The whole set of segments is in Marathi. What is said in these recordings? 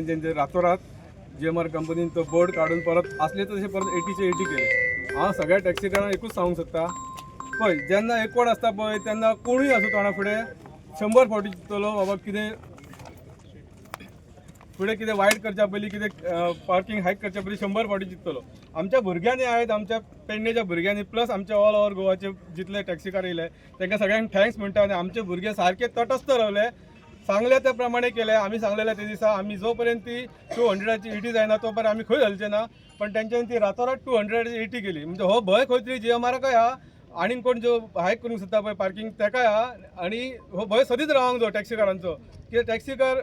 त्यांचे रातोरात GMR कंपनीन तो बोर्ड काढून परत असले तसे परत 80चे 80 केले। हांव सगळ्या टॅक्सीकारांक एकूच सांगूंक सोदता, पळय जेन्ना एकवट आसता पळय तेन्ना कोणूय आसूं तोंडा फुडें 100 फावटी चिंततलो बाबा कितें फुडें कितें वायट करच्या पयलीं कितें पार्किंग हायक करच्या पयलीं 100 फावटी चिंततलो। आमच्या भुरग्यांनी आहेत, आमच्या पेडणेच्या भुरग्यांनी प्लस आमच्या ऑल ओव्हर गोवाचे जितले टॅक्सीकार येयले तांकां सगळ्यांक थँक्स म्हणटा। आनी आमचे भुरगे सारके तटस्थ रावले, सांगले त्या प्रमाणे केले। आमी सांगलेले ते दिसा आमी जो पर्यंत ती 200ची 80 जायना तो पर्यंत आमी खंय हलचे ना, पण तेंच्यांनी ती रातोरात 200ची 80 केली। म्हणजे हो भंय खंय तरी GMRकाय हा आनीक कोण जो हायक करूंक सोदता पळय पार्किंग तेकाय हा, आनी हो भंय सदींच रावंक जाय टॅक्सीकारांचो। कित्याक टॅक्सीकार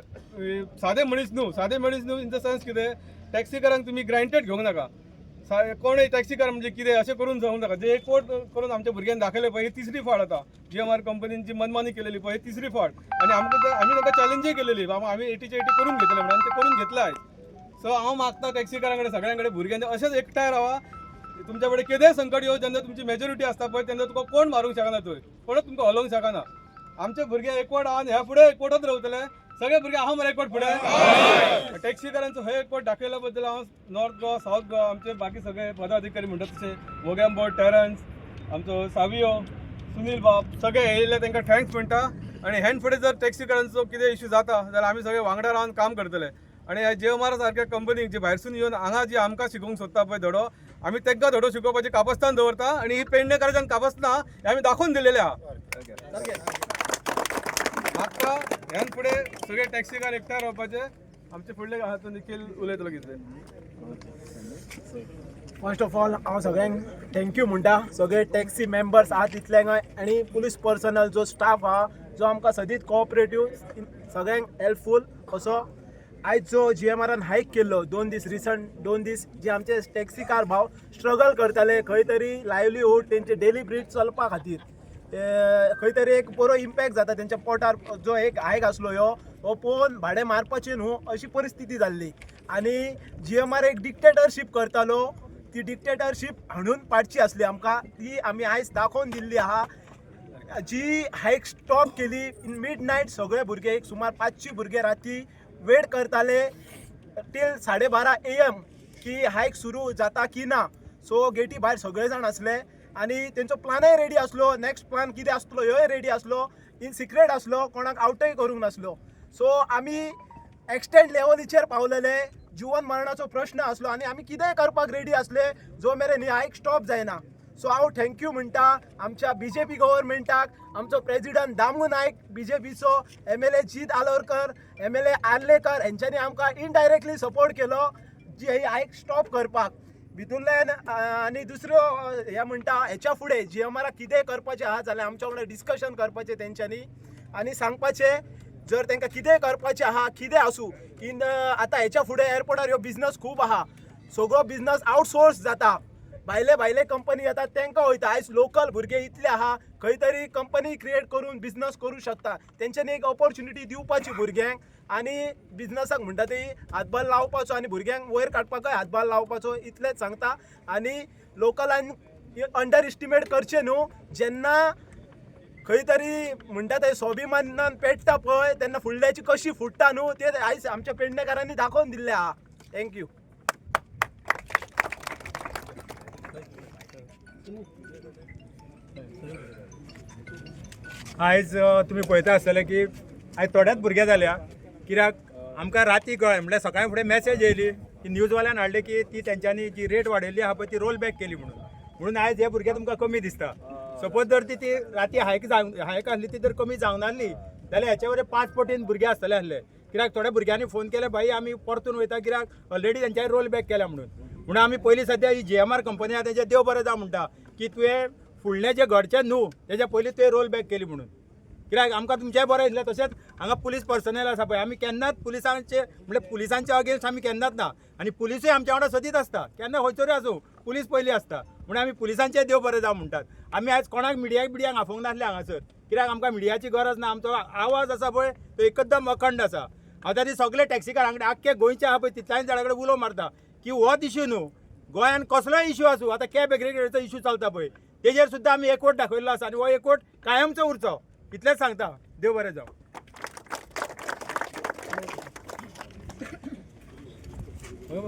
सादे मनीस न्हू इन द सेन्स कितें टॅक्सीकारांक तुमी ग्रांटेड घेवंक नाका। कोणय टॅक्सीकार म्हणजे कितें अशें करून जावंक नाका। जे एकवट करून आमच्या भुरग्यांनी दाखयलें पळय ही तिसरी फावट आतां GMR कंपनीची मनमानी केलेली पळय तिसरी फावट। आनी आमी तांकां चॅलेंजूय केलेली बाबा आमी 80चे 80 करून घेतले म्हणून ते करून घेतले। सो हांव मागता टॅक्सीकारां कडेन सगळ्यां कडेन भुरग्यांनी अशेंच एकठांय रावा। तुमच्या कडेन कितेंय संकट येवं जेन्ना तुमची मेजॉरिटी आसता पळय तेन्ना तुका कोण मारूंक शकना, थंय कोणूच तुमकां हलोवंक शकना। आमचे भुरगे एकवट आहा आनी ह्या फुडें एकवटच रावतले। सगळे भुरगे आहा मरे एकवट फुडें। टॅक्सीकारांचो हे एकवट दाखयल्या बद्दल हांव नॉर्थ गोवा साऊथ गोवा आमचे बाकी सगळे पदाधिकारी म्हणटात तशे वोगॅम्बो टेरन्स आमचो सावियो सुनील बाब सगळे येयले तांकां थँक्स म्हणटा। आनी हेन फुडें जर टॅक्सीकारांचो कितें इश्यू जाता जाल्यार आमी सगळे वांगडा रावन काम करतले। आनी ह्या GMR सारक्या कंपनीक जे भायरसून येवन हांगा जी आमकां शिकोवंक सोदता पळय धडो आमी तांकां धडो शिकोवपाची काबस्तान दवरता। आनी ही पेडणेकारांच्यान काबस्तां हें आमी दाखोवन दिलेलें आहा। म्हाका ह्यान फुडें सगळे टॅक्सीकार एकठांय रावपाचे। आमचे फुडले आहा तो निखील उलयतलो कितें। फर्स्ट ऑफ ऑल हांव सगळ्यांक थँक्यू म्हणटा, सगळे टॅक्सी मेंबर्स आहात तितल्यांक आनी पुलीस पर्सनल जो स्टाफ आहा जो आमकां सदींच कोऑपरेटीव सगळ्यांक हेल्पफूल असो। आयज जो GMRन हायक केल्लो 2 दीस रिसंट 2 दीस जे आमचे टॅक्सीकार भाव स्ट्रगल करताले खंय तरी लायवलीहूड तेंचे डेली ब्रीड चलपा खातीर खंय तरी एक बरो इम्पॅक्ट जाता तेंच्या पोटार। जो एक हायक आसलो हो पळोवन भाडें मारपाचें न्हू अशी परिस्थिती जाल्ली। आनी GMR एक डिक्टेटरशीप करतालो, ती डिक्टेटरशीप हाणून पाडची आसली आमकां, ती आमी आयज दाखोवन दिल्ली आहा। जी हायक स्टॉप केली इन मिड नायट सगळे भुरगे एक सुमार 500 भुरगे राती वेट करताले टील 12:30 AM की हायक सुरू जाता की ना। सो गेटी भायर सगळे जाण आसले आनी तेंचो प्लानय रेडी आसलो, नेक्स्ट प्लान कितें आसलो ह्योय रेडी आसलो, इन सिक्रेट आसलो, कोणाक आवटय करूंक नासलो। सो आमी एक्सटेंड लेवलीचेर पावलेले, जीवन मरणाचो प्रश्न आसलो आनी आमी कितेंय करपाक रेडी आसले जो मेरेन ही हायक स्टॉप जायना। सो हांव थँक्यू म्हणटा आमच्या BJP गव्हर्मेंटाक, आमचो प्रेजिडंट दामू नायक BJPचो, MLA जीत आलोरकर, MLA आर्लेकर हेंच्यांनी आमकां इनडायरेक्टली सपोर्ट केलो जी ही हायक स्टॉप करपाक भितूरल्यान। आनी दुसरो हे म्हणटा हेच्या फुडें GMR कितें करपाचें आहा जाल्यार आमच्या वांगडा डिस्कशन करपाचें तेंच्यांनी आनी सांगपाचें जर तांकां कितें करपाचें आहा कितें आसूं इन आतां हेच्या फुडें एअरपोर्टार ह्यो बिझनस खूब आहा, सगळो बिझनस आउटसोर्स जाता। भायले भायले कंपनी येतात तांकां वयता. आयज लोकल भुरगे इतले आहा खंय तरी कंपनी क्रिएट करून बिझनस करू शकता. तेंच्यांनी एक ऑपॉर्च्युनिटी दिवपाची भुरग्यांक आनी बिझनसाक म्हणटा ती हातभार लावपाचो आनी भुरग्यांक वयर काडपाकय हातभार लावपाचो इतलेंच सांगता. आनी लोकलांक अंडर एस्टिमेट करचें न्हू. जेन्ना खंय तरी म्हणटा ते स्वाभिमानान पेट्टा पळय तेन्ना फुडल्याची कशी फुट्टा न्हू ते आयज आमच्या पेडणेकारांनी दाखोवन दिल्लें आहा. थँक्यू. आयज तुम्ही पळयता आसतले की आयज थोड्याच भुरगे जाल्या कित्याक आमकां राती कळ्ळें म्हणल्यार सकाळीं फुडें मॅसेज येयली की न्यूजवाल्यान हाडले की ती तेंच्यांनी जी रेट वाडयल्ली आहा पळय ती रोल बॅक केली म्हणून आयज हे भुरगे तुमकां कमी दिसता. सपोज जर ती राती हायक आसली ती जर कमी जावं नासली जाल्यार हेच्या वरेन 5 पटीन भुरगे आसतले आसले. कित्याक थोड्या भुरग्यांनी फोन केले भाई आमी परतून वयता कित्याक ऑलरेडी तेंच्यांनी रोल बॅक केल्या म्हणून आमी पयलीं सद्या ही GMR कंपनी आहा तेजें देव बरें जावं म्हणटा की तुवें फुडलें जें घडचें न्हू तेज्या पयलीं तुवें रोल बॅक केली म्हणून. कित्याक आमकां तुमचेंय बरें दिसलें. तशेंच हांगा पुलीस पर्सनल आसा पळय आमी केन्नाच पुलिसांचे म्हणल्यार पुलिसांच्या अगेन्स्ट आमी केन्नाच ना आनी पुलिसूय आमच्या वांगडा सदीत आसता. केन्ना खंयसरूय आसूं पुलीस पयलीं आसता म्हणून आमी पुलिसांचेय देव बरें जावं म्हणटात. आमी आयज कोणाक मिडियाक आफोंक नासले हांगासर कित्याक आमकां मिडियाची गरज ना. आमचो आवाज आसा पळय तो एकदम अखंड आसा. हांव त्या सगळे टॅक्सीकार हांगा आख्खे गोंयचे आहा पळय तितल्यान जाणां कडेन उलो मारता की होच इश्यू न्हू गोंयान कसलोय इश्यू आसूं आतां कॅब एग्रिगेटरचो इश्यू चलता पळय तेजेर सुद्दां आमी एकवट दाखयल्लो आसा आनी हो एकवट कायमचो उरचो इतलेंच सांगता. देव बरें जावं.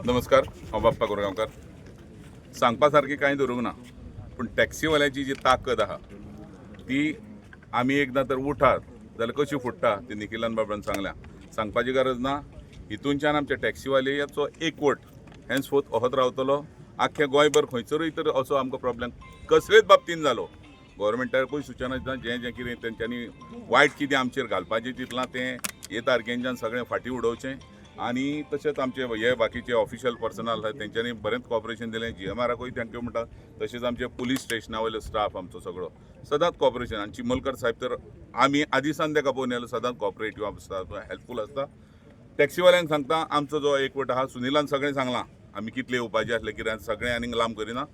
नमस्कार हांव बाप्पा कोरगांवकार. सांगपा सारकी कांय धरूंक ना पूण टॅक्सीवाल्याची जी ताकद आहा ती आमी एकदां तर उठात जाल्यार कशी फुट्टा ती निखिलान बाबरान सांगपाची गरज ना. हितूनच्यान आमच्या टॅक्सीवाल्याचो एकवट हेन्सफोर्थ असोच रावतलो. आख्ख्या गोंयभर खंयसरूय तर असो आमकां प्रॉब्लेम कसलेच बाबतींत जालो गव्हर्मेंटाकूय सुचना दिता जें कितें तेंच्यांनी वायट कितें आमचेर घालपाचें चिंतलां तें हे तारखेच्यान सगळें फाटीं उडोवचें. आनी तशेंच आमचे हे बाकीचे ऑफिशियल पर्सनल आसा तेंच्यांनी बरेंच कॉपरेशन दिलें. GMRकूय थँक्यू म्हणटा. तशेंच आमचे पुलीस स्टेशना वयलो स्टाफ आमचो सगळो सदांच कॉपरेशन आनी चिमलकर साहेब तर आमी आदिसान तेका पळोवन येयलो सदांच कॉपरेटीव आसता हेल्पफूल आसता. टॅक्सीवाल्यांक सांगता आमचो जो एकवट आहा सुनिलान सगळें सांगलां आमी कितले येवपाचे आसले कित्याक सगळें आनीक लांब करिना.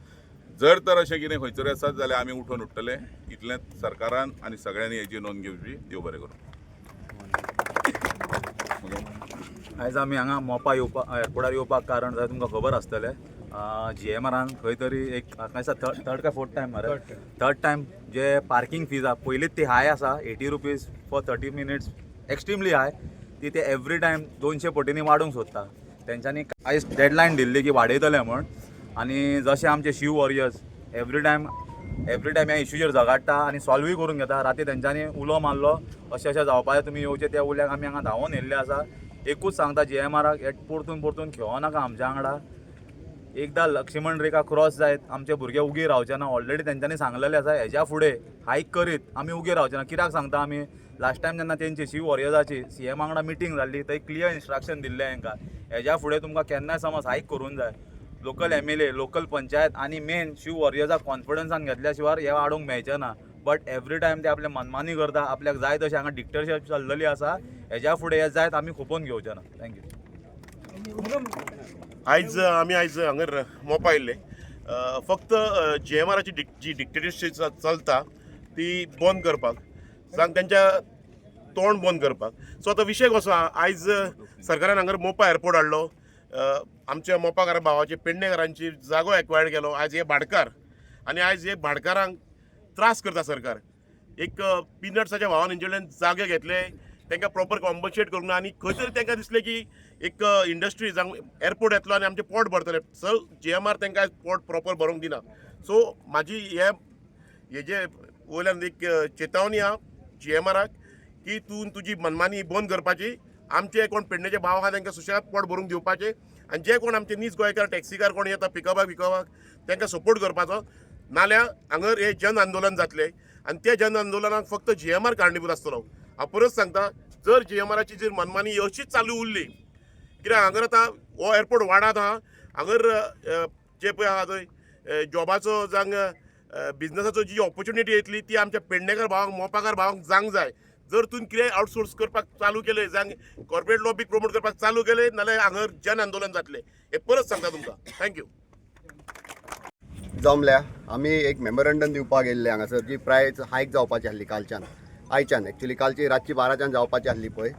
जर तर अशें कितें खंयसरूय आसत जाल्यार आमी उठून उठतले इतलेंच सरकारान आनी सगळ्यांनी हेजी नोंद घेवची. देव बरें करूं. आयज आमी हांगा मोपा एअरपोर्टार येवपाक कारण जाय तुमकां खबर आसतलें GMRन खंय तरी एक थर्ड काय फोर्थ टायम मरे थर्ड टायम जे पार्किंग फीज आहा पयलींच ती हाय आसा 80 रुपीज फॉर 30 मिनिट्स एक्स्ट्रीमली हाय. ती ते एवरी टायम 200 पटींनी वाडोवंक सोदता. तेंच्यांनी आयज डेडलायन दिल्ली की वाडयतले म्हण आनी जशे आमचे शिव वॉरियर्स एवरी टायम ह्या इश्यूचेर झगडटा आनी सॉल्वूय करून घेता. राती तेंच्यांनी उलो मारलो अशें जावपाचें तुमी येवचे त्या उल्याक आमी हांगा धांवून येयल्ले आसा. एकूच सांगता GMRक परतून खेळो नाका आमच्या वांगडा. एकदां लक्ष्मण रेखा क्रॉस जायत आमचे भुरगे उगी रावचे ना. ऑलरेडी तेंच्यांनी सांगलेलें आसा हेज्या फुडें हायक करीत आमी उगी रावचे ना. कित्याक सांगता आमी लास्ट टायम जेन्ना तेंची शिव वॉरियर्साची CM वांगडा मिटींग जाल्ली थंय क्लियर इन्स्ट्रक्शन दिल्लें हांकां हेज्या फुडें तुमकां केन्नाय समज हायक करूंक जाय लोकल MLA लोकल पंचायत आनी मेन शिव वॉरियर्साक कॉन्फिडन्सान घेतल्या शिवाय हे वाडोवंक मेळचें ना. बट एवरी टायम ते आपले मनमानी करता. आपल्याक जाय तशें हांगा डिक्टेटरशीप चल्लेली आसा. हेज्या फुडें हे जायत आमी खोपोवन घेवचे ना. थँक्यू. आयज हांगर मोपा येयल्ले फक्त GMRची जी डिक्टेटरशीप चलता ती बंद करपाक सांग तेंच्या तोंड बंद करपाक. सो आतां विशय कसो आयज सरकारान हांगर मोपा एअरपोर्ट हाडलो. आमच्या मोपाकार भावाचे पेडणेकारांची जागो एक्वायर्ड केलो. आयज हे भाडकार आनी आयज हे भाडकारांक त्रास करता सरकार. एक पीनट्साच्या भावान हेंचेकडल्यान जागे घेतले तांकां प्रॉपर कॉम्पन्सेट करूंक ना आनी खंय तरी तांकां दिसलें की एक इंडस्ट्री जावं एअरपोर्ट येतलो आनी आमचें पोट भरतलें. सो GMR तांकां पोट प्रॉपर भरूंक दिना. सो म्हाजी हेजे वयल्यान एक चेतावनी आहा GMRक की तूं तुजी मनमानी बंद करपाची. आमचे कोण पेडणेचे भाव आहा तांकां सुशेगाद पोट भरूंक दिवपाचें आनी जे कोण आमचे नीज गोंयकार टॅक्सीकार कोण येता पिकअपाक तांकां सपोर्ट करपाचो. नाल्यार हांगर हे जन आंदोलन जातलें आनी त्या जन आंदोलनाक फक्त GMR कारणीभूत आसतलो. हांव परत सांगता जर GMRची जर मनमानी अशीच चालू उरली कित्याक हांगर आतां हो एअरपोर्ट वाडात आहा. हांगर जे पळय आहा थंय जॉबाचो जावं बिजनसाचो जी ऑपॉर्च्युनिटी येतली ती आमच्या पेडणेकार भावांक मोपाकार भावांक जावंक जाय. जर तुवें कितें आउटसोर्स करपाक चालू केलें जावं कॉर्पोरेट लॉबीक प्रमोट करपाक चालू केलें नाल्यार हांगर जन आंदोलन जातलें. हे परत सांगता तुमकां. थँक्यू. जमल्या आमी एक मेमोरंडम दिवपाक गेल्ले हांगासर जी प्रायस हायक जावपाची आसली आयच्यान एक्चुअली कालची रातची 12च्यान जावपाची आसली पळय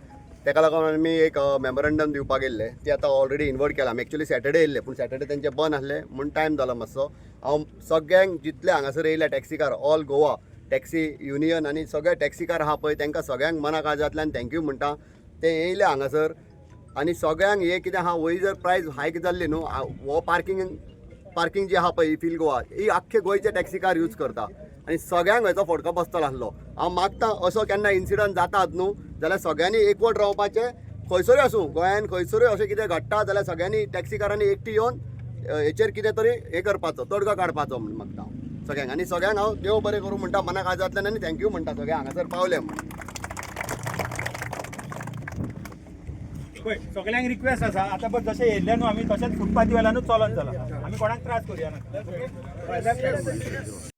तेका लागून आमी एक मेमोरंडम दिवपाक गेल्ले ती आतां ऑलरेडी इन्वर्ट केला आमी एक्चुअली सॅटर्डे येयल्ले पूण सॅटर्डे तेंचे बंद आसले म्हूण टायम जालो मातसो हांव सगळ्यांक जितले हांगासर येयल्या taxi car all Goa taxi union आनी सगळे टॅक्सीकार आहा पळय तांकां सगळ्यांक मना काळजांतल्यान थँक्यू म्हणटा ते येयले हांगासर आनी सगळ्यांक हे कितें आहा वय जर प्रायस हायक जाल्ली न्हू हो पार्किंग जी आहा पळय ही फील गोवा ही आख्खे गोंयचे टॅक्सीकार यूज करता आनी सगळ्यांक हेचो फटको बसतलो आसलो हांव मागतां असो केन्ना इन्सिडंट जातात न्हू जाल्यार सगळ्यांनी एकवट रावपाचें खंयसरूय आसूं गोंयान खंयसरूय अशें कितें घडटा जाल्यार सगळ्यांनी टॅक्सीकारांनी एकठी येवन हेचेर कितें तरी हे करपाचो तोडगो काडपाचो म्हणून मागता हांव सगळ्यांक आनी सगळ्यांक हांव देव बरें करूं म्हणटा मना काळजांतल्यान आनी थँक्यू म्हणटा सगळ्यांक हांगासर पावले म्हणून पळय सगळ्यांक रिक्वेस्ट आसा आतां बस जशें येयल्ले न्हू आमी तशेंच फुटपाथी वेल्यानूच चलत चला आमी कोणाक त्रास करुया ना